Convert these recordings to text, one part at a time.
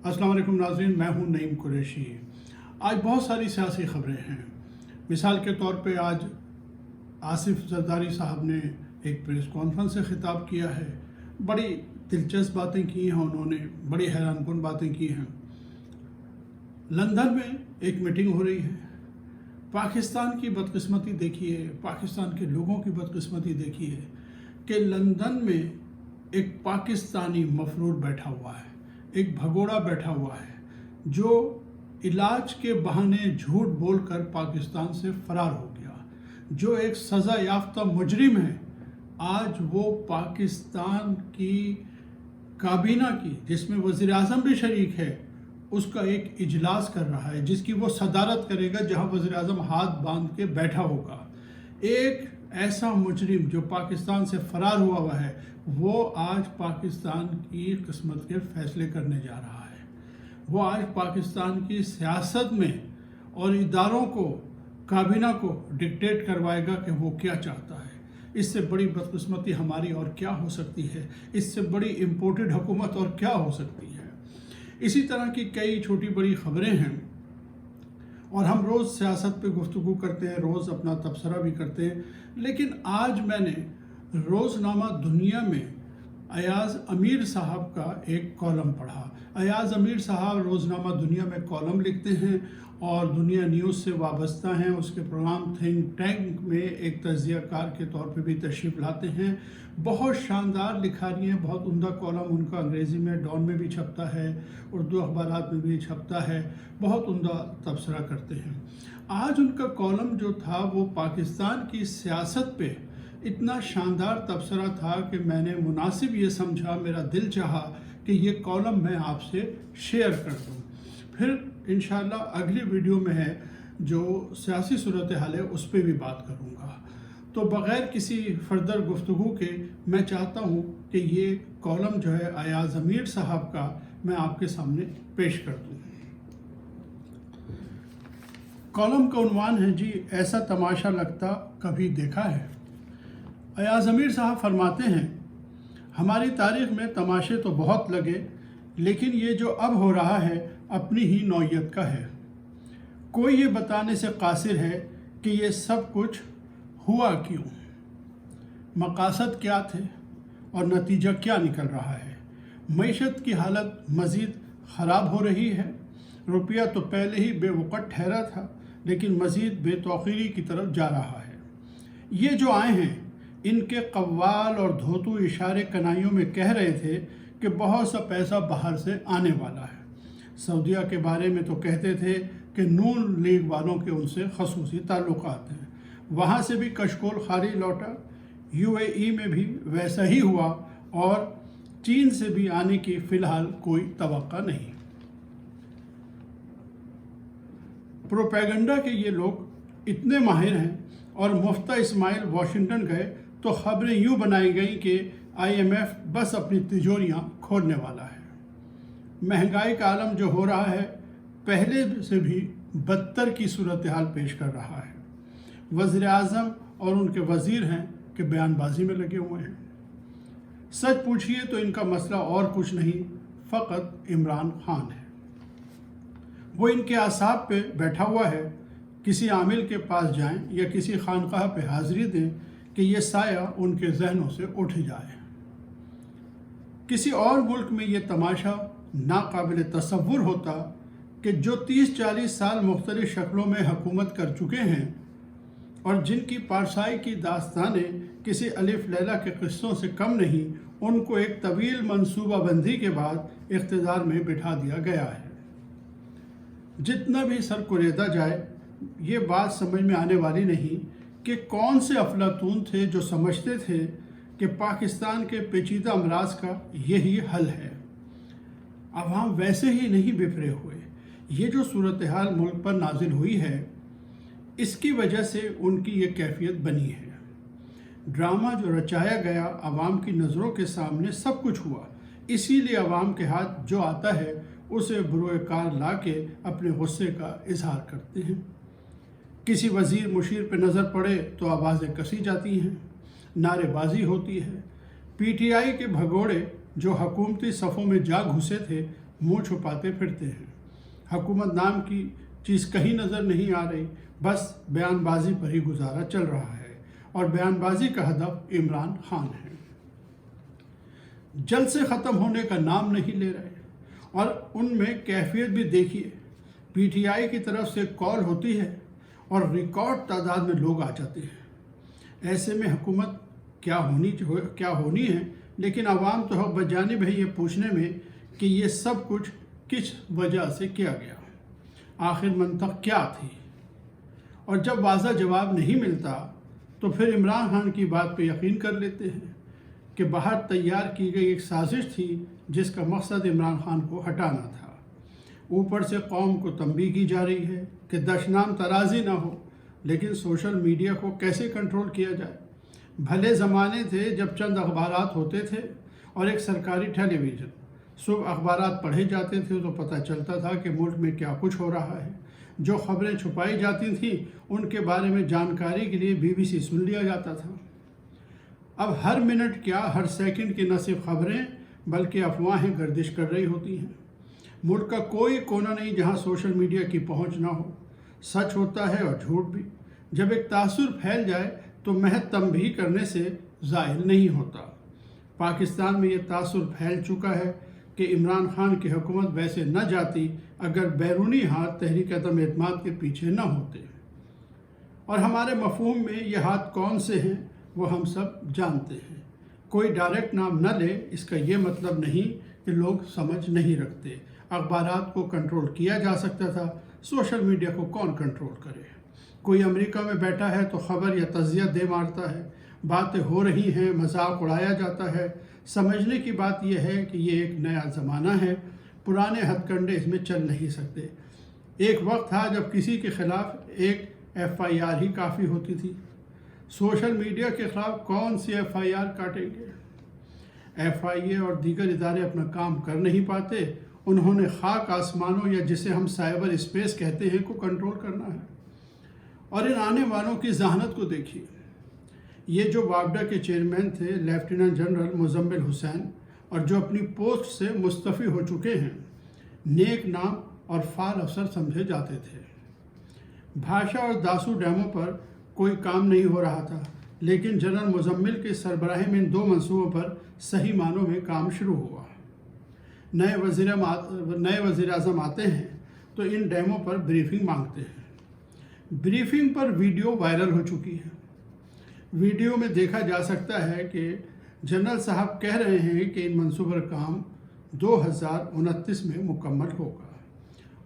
अस्सलाम वालेकुम नाज़रीन, मैं हूं नईम कुरैशी। आज बहुत सारी सियासी ख़बरें हैं। मिसाल के तौर पे आज आसिफ ज़रदारी साहब ने एक प्रेस कॉन्फ्रेंस से ख़िताब किया है। बड़ी दिलचस्प बातें की हैं उन्होंने, बड़ी हैरानकुन बातें की हैं। लंदन में एक मीटिंग हो रही है। पाकिस्तान की बदकिस्मती देखिए, पाकिस्तान के लोगों की बदकिस्मती देखिए कि लंदन में एक पाकिस्तानी मफरूर बैठा हुआ है, एक भगोड़ा बैठा हुआ है जो इलाज के बहाने झूठ बोलकर पाकिस्तान से फरार हो गया, जो एक सज़ा याफ्ता मुजरिम है। आज वो पाकिस्तान की काबीना की, जिसमें वज़ीर आज़म भी शरीक है, उसका एक इजलास कर रहा है जिसकी वो सदारत करेगा, जहां वज़ीर आज़म हाथ बांध के बैठा होगा। एक ऐसा मुजरिम जो पाकिस्तान से फरार हुआ है, वो आज पाकिस्तान की किस्मत के फैसले करने जा रहा है। वो आज पाकिस्तान की सियासत में और इदारों को, काबीना को डिक्टेट करवाएगा कि वो क्या चाहता है। इससे बड़ी बदकिस्मती हमारी और क्या हो सकती है, इससे बड़ी इम्पोर्टेड हुकूमत और क्या हो सकती है। इसी तरह की कई छोटी बड़ी ख़बरें हैं और हम रोज़ सियासत पे गुफ्तगू करते हैं, रोज़ अपना तबसरा भी करते हैं। लेकिन आज मैंने रोज़नामा दुनिया में अयाज़ अमीर साहब का एक कॉलम पढ़ा। अयाज़ अमीर साहब रोज़नामा दुनिया में कॉलम लिखते हैं और दुनिया न्यूज़ से वाबस्ता हैं। उसके प्रोग्राम थिंक टैंक में एक तज्ज़ियाकार के तौर पे भी तशरीफ़ लाते हैं। बहुत शानदार लिखानी है, बहुत उम्दा कॉलम उनका अंग्रेज़ी में डॉन में भी छपता है, उर्दू अखबारात में भी छपता है। बहुत उम्दा तबसरा करते हैं। आज उनका कॉलम जो था वो पाकिस्तान की सियासत पे इतना शानदार तबसरा था कि मैंने मुनासिब ये समझा, मेरा दिल चाहा कि ये कॉलम मैं आपसे शेयर कर दूँ। फिर इंशाअल्लाह अगली वीडियो में है जो सियासी सूरत हाल है उस पर भी बात करूँगा। तो बग़ैर किसी फर्दर गुफ्तगू के मैं चाहता हूँ कि ये कॉलम जो है अयाज़ अमीर साहब का मैं आपके सामने पेश कर दूँ। कॉलम का उन्वान है जी, ऐसा तमाशा लगता कभी देखा है। अयाज़ अमीर साहब फरमाते हैं, हमारी तारीख़ में तमाशे तो बहुत लगे, लेकिन ये जो अब हो रहा है अपनी ही नौइयत का है। कोई ये बताने से कासिर है कि ये सब कुछ हुआ क्यों, मकासद क्या थे और नतीजा क्या निकल रहा है। मईशत की हालत मज़ीद ख़राब हो रही है। रुपया तो पहले ही बेवक़्त ठहरा था, लेकिन मज़ीद बेतौकीरी की तरफ जा रहा है। ये जो आए हैं, इनके कव्वाल और धोतू इशारे कनाइयों में कह रहे थे कि बहुत सा पैसा बाहर से आने वाला है। सऊदीया के बारे में तो कहते थे कि नून लीग वालों के उनसे खसूसी ताल्लुकात हैं, वहाँ से भी कशकोल खाली लौटा। यूएई में भी वैसा ही हुआ और चीन से भी आने की फ़िलहाल कोई तवक्का नहीं। प्रोपेगेंडा के ये लोग इतने माहिर हैं और मुफ्ता इस्माइल वाशिंगटन गए तो ख़बरें यूँ बनाई गई कि IMF बस अपनी तिजोरियाँ खोलने वाला है। महंगाई का आलम जो हो रहा है पहले से भी बदतर की सूरत हाल पेश कर रहा है। वज़ीर आज़म और उनके वज़ीर हैं कि बयानबाजी में लगे हुए हैं। सच पूछिए तो इनका मसला और कुछ नहीं, फ़कत इमरान खान है। वो इनके आसाब पे बैठा हुआ है। किसी आमिल के पास जाएं या किसी खानकाह पे हाज़िरी दें कि ये साया उनके जहनों से उठ जाए। किसी और मुल्क में ये तमाशा नाकाबिल तसव्वुर होता कि जो 30-40 साल मुख्तलिफ शक्लों में हुकूमत कर चुके हैं और जिनकी पारसाई की दास्तानें किसी अलिफ लैला के क़िस्सों से कम नहीं, उनको एक तवील मनसूबाबंदी के बाद इक़्तिदार में बिठा दिया गया है। जितना भी सर कुरेदा जाए, ये बात समझ में आने वाली नहीं कि कौन से अफलातून थे जो समझते थे कि पाकिस्तान के पेचीदा अमराज का यही हल है। अवाम वैसे ही नहीं बिफरे हुए। ये जो सूरत हाल मुल्क पर नाजिल हुई है, इसकी वजह से उनकी ये कैफियत बनी है। ड्रामा जो रचाया गया, अवाम की नज़रों के सामने सब कुछ हुआ, इसीलिए अवाम के हाथ जो आता है उसे बुरोकार ला के अपने गुस्से का इजहार करते हैं। किसी वज़ीर मुशीर पे नज़र पड़े तो आवाज़ें कसी जाती हैं, नारेबाजी होती है। PTI के भगोड़े जो हुकूमती सफ़ों में जा घुसे थे, मुंह छुपाते फिरते हैं। हुकूमत नाम की चीज़ कहीं नज़र नहीं आ रही, बस बयानबाजी पर ही गुजारा चल रहा है और बयानबाजी का हदफ इमरान खान है। जलसे ख़त्म होने का नाम नहीं ले रहे और उनमें कैफियत भी देखिए। पीटीआई की तरफ से कॉल होती है और रिकॉर्ड तादाद में लोग आ जाते हैं। ऐसे में हुकूमत क्या होनी है, लेकिन आवाम तो हक बजानिब है ये पूछने में कि ये सब कुछ किस वजह से किया गया, आखिर मंतक क्या थी। और जब वाज़ा जवाब नहीं मिलता तो फिर इमरान खान की बात पे यकीन कर लेते हैं कि बाहर तैयार की गई एक साजिश थी जिसका मकसद इमरान खान को हटाना था। ऊपर से कौम को तंबीह की जा रही है कि दशनाम तराजी ना हो, लेकिन सोशल मीडिया को कैसे कंट्रोल किया जाए। भले ज़माने थे जब चंद अखबारात होते थे और एक सरकारी टेलीविज़न। सुबह अखबारात पढ़े जाते थे तो पता चलता था कि मुल्क में क्या कुछ हो रहा है। जो खबरें छुपाई जाती थीं उनके बारे में जानकारी के लिए BBC सुन लिया जाता था। अब हर मिनट क्या, हर सेकंड की न सिर्फ खबरें बल्कि अफवाहें गर्दिश कर रही होती हैं। मुल्क का कोई कोना नहीं जहां सोशल मीडिया की पहुंच ना हो। सच होता है और झूठ भी। जब एक तासुर फैल जाए तो महज तंबीह करने से ज़ाहिर नहीं होता। पाकिस्तान में ये तासुर फैल चुका है कि इमरान खान की हुकूमत वैसे न जाती अगर बैरूनी हाथ तहरीक अदम एतमाद के पीछे न होते। और हमारे मफहूम में ये हाथ कौन से हैं वो हम सब जानते हैं। कोई डायरेक्ट नाम न ले इसका ये मतलब नहीं कि लोग समझ नहीं रखते। अखबारात को कंट्रोल किया जा सकता था, सोशल मीडिया को कौन कंट्रोल करे। कोई अमेरिका में बैठा है तो खबर या तज़िया दे मारता है, बातें हो रही हैं, मजाक उड़ाया जाता है। समझने की बात यह है कि ये एक नया ज़माना है, पुराने हथकंडे इसमें चल नहीं सकते। एक वक्त था जब किसी के ख़िलाफ़ एक FIR ही काफ़ी होती थी। सोशल मीडिया के ख़िलाफ़ कौन सी FIR काटेंगे। FIA और दीगर इदारे अपना काम कर नहीं पाते। उन्होंने खाक आसमानों या जिसे हम साइबर स्पेस कहते हैं को कंट्रोल करना है। और इन आने वालों की जहानत को देखिए। ये जो वापडा के चेयरमैन थे लेफ्टिनेंट जनरल मुजम्मिल हुसैन, और जो अपनी पोस्ट से मुस्तफ़ी हो चुके हैं, नेक नाम और फाल अफसर समझे जाते थे। भाषा और दासू डैमों पर कोई काम नहीं हो रहा था, लेकिन जनरल मुजम्मिल के सरबराही में इन दो मंसूबों पर सही मानों में काम शुरू हुआ। नए वज़ीर आज़म आते हैं तो इन डैमों पर ब्रीफिंग मांगते हैं। ब्रीफिंग पर वीडियो वायरल हो चुकी है। वीडियो में देखा जा सकता है कि जनरल साहब कह रहे हैं कि इन मंसूबों पर काम 2029 में मुकम्मल होगा,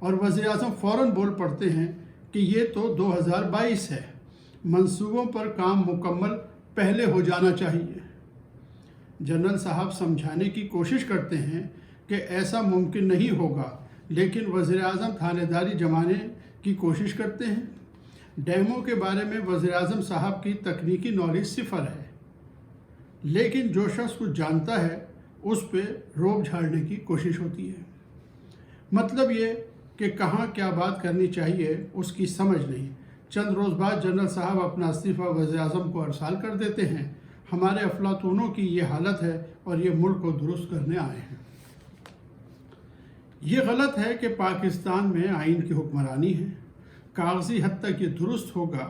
और वज़ीर आज़म फ़ौरन बोल पड़ते हैं कि ये तो 2022 है, मंसूबों पर काम मुकम्मल पहले हो जाना चाहिए। जनरल साहब समझाने की कोशिश करते हैं कि ऐसा मुमकिन नहीं होगा, लेकिन वज़ीर आज़म थानेदारी जमाने की कोशिश करते हैं। डैमों के बारे में वज़ीर आज़म साहब की तकनीकी नॉलेज सिफर है, लेकिन जो शख्स कुछ जानता है उस पर रोब झाड़ने की कोशिश होती है। मतलब ये कि कहाँ क्या बात करनी चाहिए उसकी समझ नहीं। चंद रोज़ बाद जनरल साहब अपना इस्तीफ़ा वज़ीर आज़म को अरसाल कर देते हैं। हमारे अफलातूनों की ये हालत है और ये मुल्क को दुरुस्त करने आए हैं। ये गलत है कि पाकिस्तान में आइन की हुक्मरानी है। कागजी हद तक ये दुरुस्त होगा,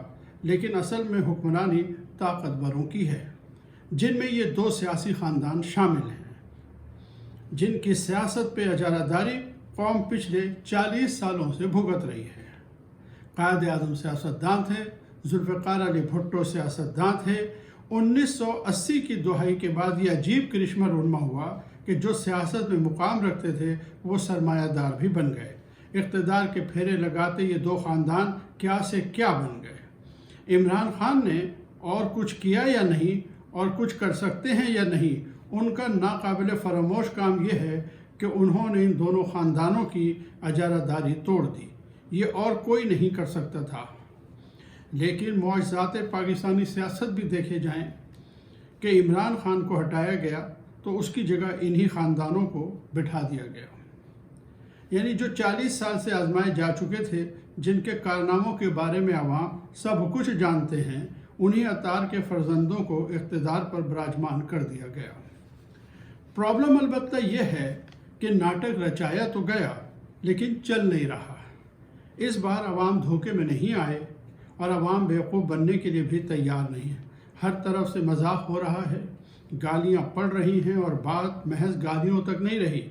लेकिन असल में हुक्मरानी ताकतवरों की है, जिनमें ये दो सियासी ख़ानदान शामिल हैं, जिनकी सियासत पे अजारादारी कौम पिछले 40 सालों से भुगत रही है। कायद आज़म सियासतदान थे, जुल्फ़िकार अली भुट्टो सियासतदान थे। 1980 की दुहाई के बाद ये अजीब करिश्मा रूनमा हुआ कि जो सियासत में मुकाम रखते थे वो सरमायादार भी बन गए। इक़्तिदार के फेरे लगाते ये दो ख़ानदान क्या से क्या बन गए। इमरान खान ने और कुछ किया या नहीं, और कुछ कर सकते हैं या नहीं, उनका नाकाबिल फरामोश काम यह है कि उन्होंने इन दोनों ख़ानदानों की अजारादारी तोड़ दी। ये और कोई नहीं कर सकता था। लेकिन मुआज़ात पाकिस्तानी सियासत भी देखे जाएं कि इमरान खान को हटाया गया तो उसकी जगह इन्हीं ख़ानदानों को बिठा दिया गया। यानी जो 40 साल से आजमाए जा चुके थे, जिनके कारनामों के बारे में आवाम सब कुछ जानते हैं, उन्हीं अतार के फर्जंदों को इक़्तिदार पर विराजमान कर दिया गया। प्रॉब्लम अलबत्ता यह है کہ नाटक रचाया तो गया लेकिन चल नहीं रहा। इस बार अवाम धोखे में नहीं आए और अवाम बेवकूफ़ बनने के लिए भी तैयार नहीं है। हर तरफ से मजाक हो रहा है, गालियाँ पड़ रही हैं और बात महज गालियों तक नहीं रही।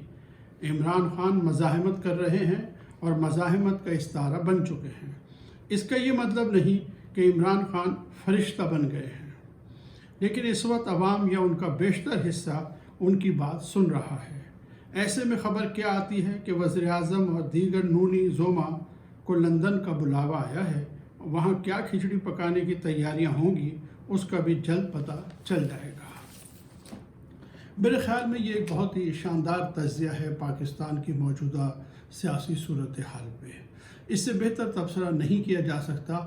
इमरान खान मज़ाहमत कर रहे हैं और मज़ाहमत का इस्तारा बन चुके हैं। इसका ये मतलब नहीं कि इमरान खान फरिश्ता बन गए हैं, लेकिन इस वक्त अवाम या उनका बेशतर हिस्सा उनकी बात सुन रहा है। ऐसे में ख़बर क्या आती है कि वज़ीर आज़म और दीगर नूनी ज़ोमा को लंदन का बुलावा आया है। वहाँ क्या खिचड़ी पकाने की तैयारियाँ होंगी उसका भी जल्द पता चल जाएगा। मेरे ख़्याल में ये एक बहुत ही शानदार तज़किया है पाकिस्तान की मौजूदा सियासी सूरत हाल पे। इससे बेहतर तबसरा नहीं किया जा सकता।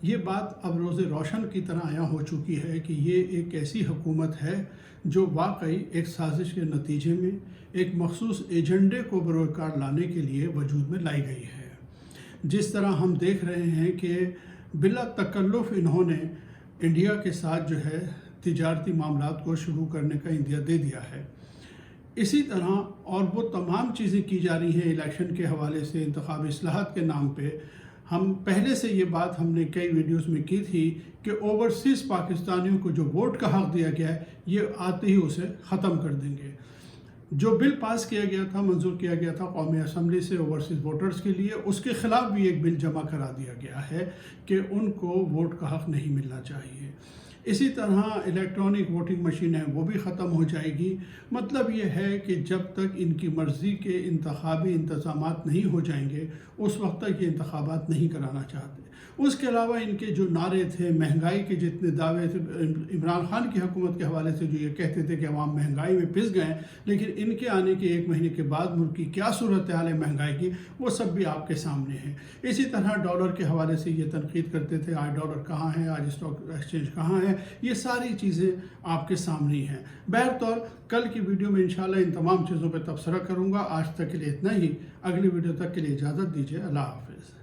ये बात अब रोज़े रोशन की तरह आया हो चुकी है कि ये एक ऐसी हुकूमत है जो वाकई एक साजिश के नतीजे में एक मखसूस एजेंडे को बरोकार लाने के लिए वजूद में लाई गई है। जिस तरह हम देख रहे हैं कि बिला तकल्लुफ़ इन्होंने इंडिया के साथ जो है तिजारती मामलात को शुरू करने का इंदिया दे दिया है, इसी तरह और वो तमाम चीज़ें की जा रही हैं इलेक्शन के हवाले से, इंतखाबी इस्लाहात के नाम पे। हम पहले से ये बात हमने कई वीडियोस में की थी कि ओवरसीज़ पाकिस्तानियों को जो वोट का हक़ दिया गया है ये आते ही उसे ख़त्म कर देंगे। जो बिल पास किया गया था, मंजूर किया गया था कौमी असम्बली से ओवरसीज़ वोटर्स के लिए, उसके ख़िलाफ़ भी एक बिल जमा करा दिया गया है कि उनको वोट का हक़ नहीं मिलना चाहिए। इसी तरह इलेक्ट्रॉनिक वोटिंग मशीन है वो भी ख़त्म हो जाएगी। मतलब ये है कि जब तक इनकी मर्ज़ी के इंतखाबी इंतज़ामात नहीं हो जाएंगे उस वक्त तक ये इंतखाबात नहीं कराना चाहते। उसके अलावा इनके जो नारे थे, महंगाई के जितने दावे थे, इमरान खान की हुकूमत के हवाले से जो ये कहते थे कि अवाम महंगाई में पिस गए, लेकिन इनके आने के 1 महीने के बाद मुल्क की क्या सूरत हाल है महंगाई की, वो सब भी आपके सामने है। इसी तरह डॉलर के हवाले से ये तनकीद करते थे, आज डॉलर कहाँ है, आज स्टॉक एक्सचेंज कहाँ है, ये सारी चीज़ें आपके सामने ही हैं। बहरतौर कल की वीडियो में इंशाल्लाह इन तमाम चीज़ों पर तबसरा करूँगा। आज तक के लिए इतना ही। अगली वीडियो तक के लिए इजाज़त दीजिए। अल्लाह हाफ़िज़।